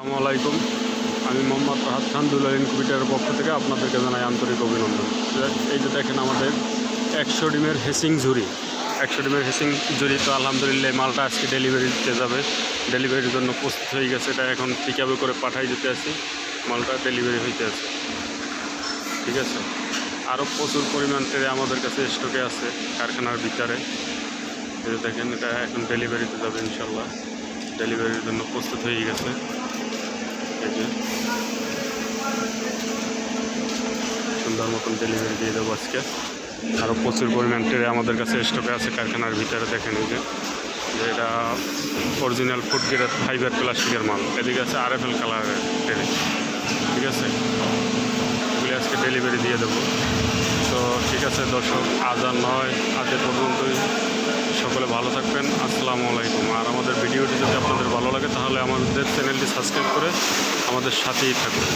আসসালামু আলাইকুম। আমি মোহাম্মদ রাহাত খান দুলাল ইনকিউবেটরের পক্ষ থেকে আপনাদেরকে জানাই আন্তরিক অভিনন্দন। এই যে দেখেন আমাদের 100 ডিমের হেসিং ঝুড়ি, 100 ডিমের হেসিং ঝুড়ি তো আলহামদুলিল্লাহ মালটা আজকে ডেলিভারি দিতে যাবে। ডেলিভারির জন্য প্রস্তুত হয়ে গেছে, এটা এখন পিক আপে করে পাঠাই দিতে আছি। মালটা ডেলিভারি হইতে আছে, ঠিক আছে। আরও প্রচুর পরিমাণ ট্রে আমাদের কাছে স্টকে আছে কারখানার ভিতরে। এই দেখেন এটা এখন ডেলিভারিতে যাবে ইনশাল্লাহ। ডেলিভারির জন্য প্রস্তুত হয়ে গেছে। এই যে সুন্দর মতন ডেলিভারি দিয়ে দেবো আজকে। আরও প্রচুর পরিমাণ ট্রে আমাদের কাছে স্টকে আছে কারখানার ভিতরে। দেখেন এই যে এটা অরিজিনাল ফুড গ্রেড ফাইবার প্লাস্টিকের মাল। এদিকে আছে RFL কালারের ট্রে, ঠিক আছে। এগুলি আজকে ডেলিভারি দিয়ে দেবো। তো ঠিক আছে দর্শক, আজ আর নয়, আজ এ পর্যন্তই। সকলে ভালো থাকবেন। আসসালামু আলাইকুম। আর আমাদের ভিডিওটি যদি আপনাদের ভালো লাগে তাহলে আমাদের চ্যানেলটি সাবস্ক্রাইব করে আমাদের সাথেই থাকুন।